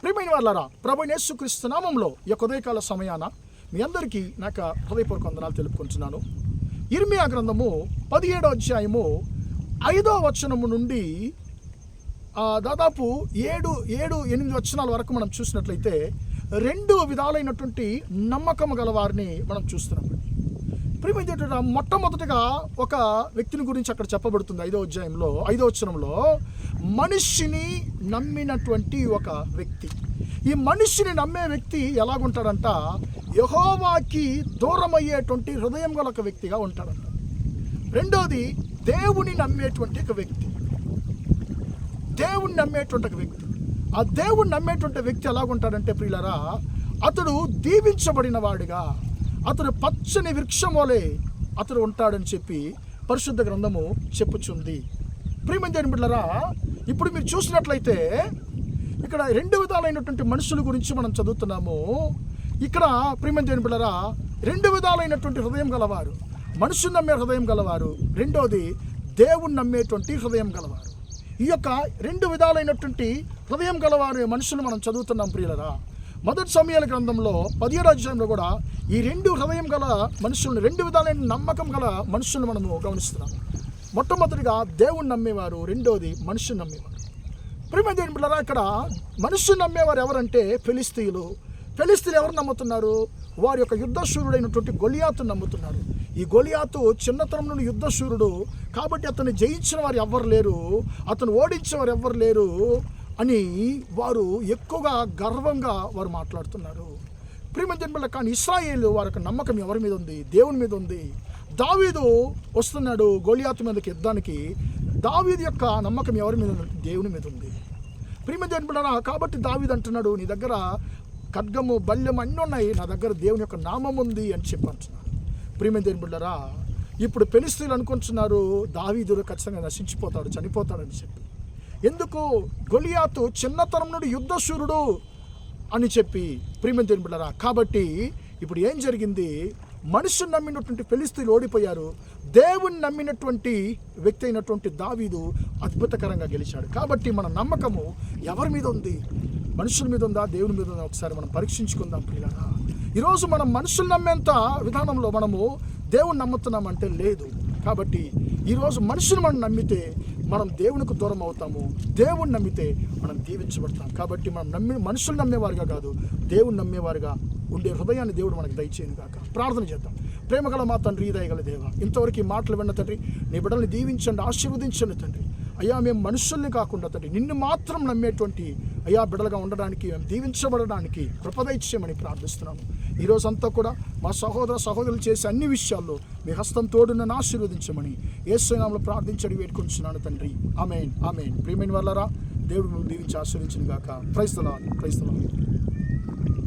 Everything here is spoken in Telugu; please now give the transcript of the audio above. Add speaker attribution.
Speaker 1: ప్రియమైన వాళ్ళారా, ప్రభువైన యేసుక్రీస్తు నామములో ఈ యొక్క ఉదయకాల సమయాన మీ అందరికీ నాకు హృదయపూర్వక వందనాలు తెలుపుకుంటున్నాను. ఇర్మియా గ్రంథము 17వ అధ్యాయము 5వ వచనము నుండి దాదాపు 7-8 వచనాల వరకు మనం చూసినట్లయితే 2 విధాలైనటువంటి నమ్మకం గల వారిని మనం చూస్తున్నాం. ప్రియమైన మొట్టమొదటిగా ఒక వ్యక్తిని గురించి అక్కడ చెప్పబడుతుంది. 5వ అధ్యాయంలో 5వ వచనంలో మనిషిని నమ్మినటువంటి ఒక వ్యక్తి. ఈ మనిషిని నమ్మే వ్యక్తి ఎలాగుంటాడంట, యెహోవాకి దూరమయ్యేటువంటి హృదయం గల ఒక వ్యక్తిగా ఉంటాడంట. రెండోది దేవుని నమ్మేటువంటి ఒక వ్యక్తి. దేవుని నమ్మేటువంటి ఒక వ్యక్తి. ఆ దేవుని నమ్మేటువంటి వ్యక్తి ఎలాగుంటాడంటే ప్రియులారా, అతడు దీవించబడిన వాడిగా, అతడు పచ్చని వృక్షం వలె అతడు ఉంటాడని చెప్పి పరిశుద్ధ గ్రంథము చెప్పుచుంది. ప్రియమైన దేవుని బిడ్డలారా, ఇప్పుడు మీరు చూసినట్లయితే ఇక్కడ 2 విధాలైనటువంటి మనుషుల గురించి మనం చదువుతున్నాము. ఇక్కడ ప్రియమైన దేవుని బిడ్డలారా, 2 విధాలైనటువంటి హృదయం గలవారు, మనుషుని నమ్మే హృదయం గలవారు, రెండోది దేవుని నమ్మేటువంటి హృదయం గలవారు. ఈ యొక్క 2 విధాలైనటువంటి హృదయం గలవారు మనుషులు మనం చదువుతున్నాం ప్రియులరా. మొదటి సమూయేలు గ్రంథంలో 17వ అధ్యాయంలో కూడా ఈ 2 హృదయం గల మనుషులను, 2 విధాలైన నమ్మకం గల మనుషులను మనము గమనిస్తున్నాము. మొట్టమొదటిగా దేవుని నమ్మేవారు, రెండోది మనుషుని నమ్మేవారు. ప్రియమైన దేవుని బిడ్డలారా, ఇక్కడ మనుషుని నమ్మేవారు ఎవరంటే ఫిలిస్తీయులు. ఫిలిస్తీయులు ఎవరు నమ్ముతున్నారు? వారి యొక్క యుద్ధశూరుడైనటువంటి గొలియాతును నమ్ముతున్నారు. ఈ గొలియాతు చిన్నతనం నుండి యుద్ధశూరుడు కాబట్టి అతన్ని జయించిన వారు ఎవ్వరు లేరు, అతను ఓడించిన వారు ఎవ్వరు లేరు అని వారు ఎక్కువగా గర్వంగా వారు మాట్లాడుతున్నారు. ప్రియమైన దేవుని బిడ్డలారా, కానీ ఇశ్రాయేలు వారి యొక్క నమ్మకం ఎవరి మీద ఉంది? దేవుని మీద ఉంది. దావీదు వస్తున్నాడు గొలియాతు మీదకి యుద్ధానికి. దావీదు యొక్క నమ్మకం ఎవరి మీద ఉంది? దేవుని మీద ఉంది. ప్రియమైన దేవుని బిడ్డలారా, కాబట్టి దావీదు అంటున్నాడు, నీ దగ్గర ఖడ్గము బల్యం అన్నీ ఉన్నాయి, నా దగ్గర దేవుని యొక్క నామం ఉంది అని చెప్పి అంటున్నాడు. ప్రియమైన దేవుని బిడ్డలారా, ఇప్పుడు ఫిలిస్తీయులు అనుకుంటున్నారు దావీదు ఖచ్చితంగా నశించిపోతాడు, చనిపోతాడని చెప్పి. ఎందుకు? గొలియాతు చిన్నతనం నుండి యుద్ధశూరుడు అని చెప్పి. ప్రియమైన దేవుని బిడ్డలారా, కాబట్టి ఇప్పుడు ఏం జరిగింది? మనుషుని నమ్మినటువంటి ఫిలిస్తీయులు ఓడిపోయారు. దేవుని నమ్మినటువంటి వ్యక్తి అయినటువంటి దావీదు అద్భుతకరంగా గెలిచాడు. కాబట్టి మన నమ్మకము ఎవరి మీద ఉంది? మనుషుల మీద ఉందా, దేవుని మీద ఉందా? ఒకసారి మనం పరీక్షించుకుందాం ప్రియులారా. ఈరోజు మనం మనుషులు నమ్మేంత విధానంలో మనము దేవుని నమ్ముతున్నామంటే లేదు. కాబట్టి ఈరోజు మనుషులు మనం నమ్మితే మనం దేవునికి దూరం అవుతాము, దేవుని నమ్మితే మనం దీవించబడతాం. కాబట్టి మనం మనుషులు నమ్మేవారుగా కాదు, దేవుని నమ్మేవారుగా ఉండే హృదయాన్ని దేవుడు మనకు దయచేయను గాక. ప్రార్థన చేద్దాం. ప్రేమగల మా తండ్రి, దయగల దేవ, ఇంతవరకు ఈ మాటలు విన్న తండ్రి, నీ బిడ్డల్ని దీవించండి, ఆశీర్వదించండి తండ్రి. అయ్యా, మేము మనుషుల్ని కాకుండా తండ్రి నిన్ను మాత్రం నమ్మేటువంటి అయ్యా బిడ్డలుగా ఉండడానికి, మేము దీవించబడడానికి కృపదయచేయమని ప్రార్థిస్తున్నాము. ఈరోజంతా కూడా మా సహోదరులు చేసే అన్ని విషయాల్లో మీ హస్తం తోడునని ఆశీర్వదించమని యేసు నామములో ప్రార్థించడి వేడుకొంచున్నాను తండ్రి. ఆమేన్, ఆమేన్. ప్రియమైన వాళ్ళారా, దేవుడు దీవించి ఆశీర్వదించును గాక. Praise the Lord, praise the lord.